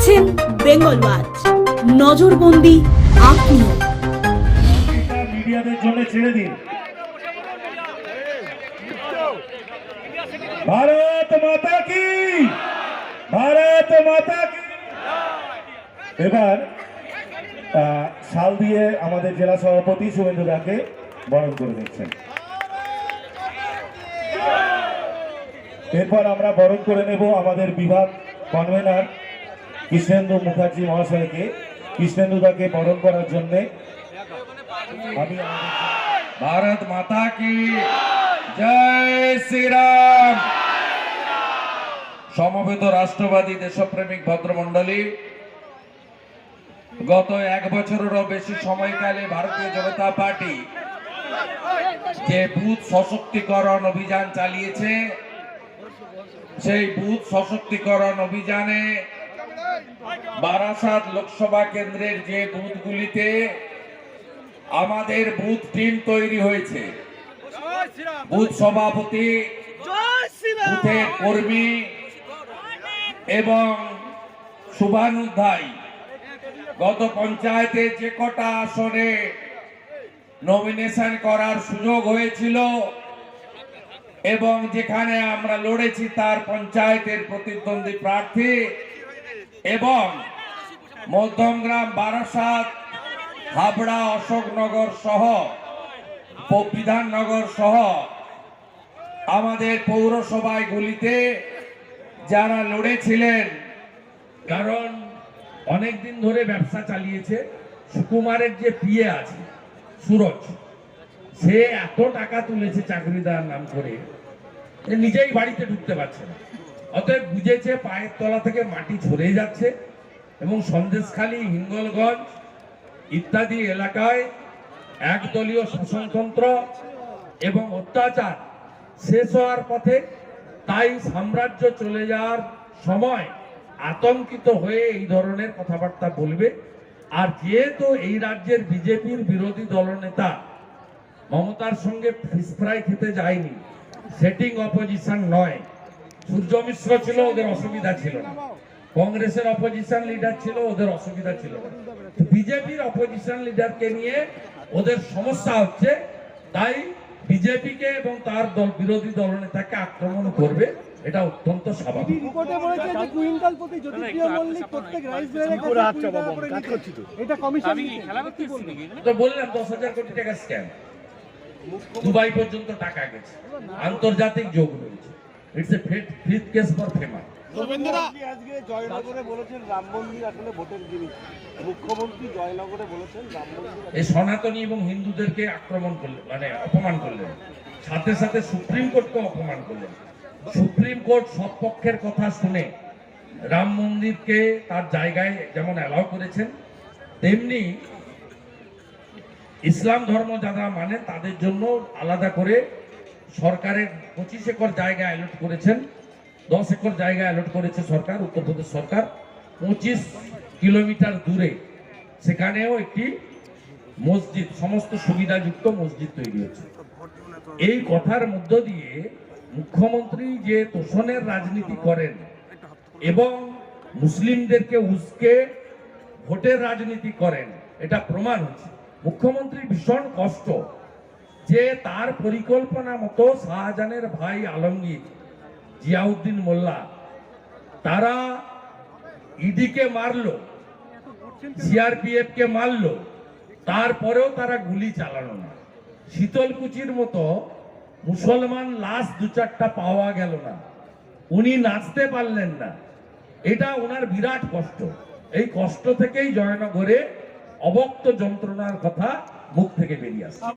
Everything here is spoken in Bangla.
দেখছেন বেঙ্গল ওয়াচ, নজরবন্দি আপনিও। মিডিয়াদের জন্য ছেড়ে দিন। ভারত মাতা কি, ভারত মাতা কি। এবার শাল দিয়ে আমাদের জেলা সভাপতি শুভেন্দু দাকে বরণ করে দিচ্ছেন। এরপর আমরা বরণ করে নেব আমাদের বিভাগ কনভেনার কৃষ্ণেন্দু মুখার্জি মহাশয়কে। কৃষ্ণেন্দু দাকে বরণ করার জন্য আমি भारत माता की जय श्री राम। সমবেত রাষ্ট্রবাদী দেশপ্রেমিক ভদ্রমণ্ডলী, গত এক বছরেরও বেশি সময়কালে ভারতীয় জনতা পার্টি যে বুথ সশক্তিকরণ অভিযান চালিয়েছে, সেই বুথ সশক্তিকরণ অভিযানে বারাসাত লোকসভা কেন্দ্রের যে বুথগুলিতে আমাদের বুথ টিম তৈরি হয়েছে, বুথ সভাপতি, বুথের কর্মী এবং শুভানুধ্যায়ী গত পঞ্চায়েতে যে কটা আসনে নমিনেশন করার সুযোগ হয়েছিল এবং যেখানে আমরা লড়েছি তার পঞ্চায়েতের প্রতিদ্বন্দ্বী প্রার্থী এবং মধ্যমগ্রাম, বারাসাত, হাবড়া, অশোকনগর সহ বিধাননগর সহ আমাদের পৌরসভায় গুলিতে যারা লড়েছিলেন, কারণ অনেকদিন ধরে ব্যবসা চালিয়েছে। সুকুমারের যে পিএ আছে সুরজ, সে এত টাকা তুলেছে চাকরি দেওয়ার নাম করে, নিজেই বাড়িতে ঢুকতে পারছে না। অতএব বুঝেছে পায়ের তলা থেকে মাটি ঝরে যাচ্ছে এবং সন্দেশখালী, হিঙ্গলগঞ্জ ইত্যাদি এলাকায় একদলীয় শাসনতন্ত্র এবং অত্যাচার শেষ হওয়ার পথে। তাই সাম্রাজ্য চলে যাওয়ার সময় আতঙ্কিত হয়ে এই ধরনের কথাবার্তা বলবে। আর যেহেতু এই রাজ্যের বিজেপির বিরোধী দলনেতা মমতার সঙ্গে ফিশ ফ্রাই খেতে যায়নি, সেটিং অপোজিশন নয়, সূর্য মিশ্র ছিল, ওদের অসুবিধা ছিল না। কংগ্রেসের অপোজিশন লিডার ছিল, ওদের অসুবিধা ছিল না। বিজেপির অপোজিশন লিডারকে নিয়ে ওদের সমস্যা হচ্ছে, তাই বিজেপিকে এবং তার দল বিরোধী দলনেতাকে আক্রমণ করবে, এটা অত্যন্ত স্বাভাবিক। তো বললাম 10,000 কোটি টাকা স্ক্যাম, দুবাই পর্যন্ত টাকা গেছে, আন্তর্জাতিক যোগ রয়েছে। It's a fifth case for famous. আজকে জয়নগরে বলেছেন রাম মন্দির আসলে ভোটের জিনিস। মুখ্যমন্ত্রী জয়নগরে বলেছেন রাম মন্দির এই সনাতনী এবং হিন্দুদেরকে আক্রমণ করলেন, মানে অপমান করলেন, সাথে সাথে সুপ্রিম কোর্টকে অপমান করলেন। সুপ্রিম কোর্ট সব পক্ষের কথা শুনে রাম মন্দিরকে তার জায়গায় যেমন অ্যালাউ করেছেন, তেমনি ইসলাম ধর্ম যারা মানে তাদের জন্য আলাদা করে সরকারের 25 একর জায়গা অ্যালট করেছেন। 10 একর জায়গা অ্যালট করেছে সরকার, উত্তরপ্রদেশ সরকার। 25 কিলোমিটার দূরে সেখানেও একটি মসজিদ, সমস্ত সুবিধাযুক্ত মসজিদ তৈরি হচ্ছে। এই কথার মধ্য দিয়ে মুখ্যমন্ত্রী যে তোষণের রাজনীতি করেন এবং মুসলিমদেরকে উস্কে ভোটের রাজনীতি করেন, এটা প্রমাণ হচ্ছে। মুখ্যমন্ত্রী ভীষণ কষ্ট যে তার পরিকল্পনা মতো শাহজাহানের ভাই আলমগীর, জিয়াউদ্দিন মোল্লা, তারা ইডিকে মারলো, সিআরপিএফ কে মারলো, তারপরেও তারা গুলি চালানো না। শীতলকুচির মতো মুসলমান লাশ 2-4টা পাওয়া গেল না, উনি নাচতে পারলেন না। এটা ওনার বিরাট কষ্ট। এই কষ্ট থেকেই জয়নগরে অবক্ত যন্ত্রণার কথা মুখ থেকে বেরিয়ে আসে।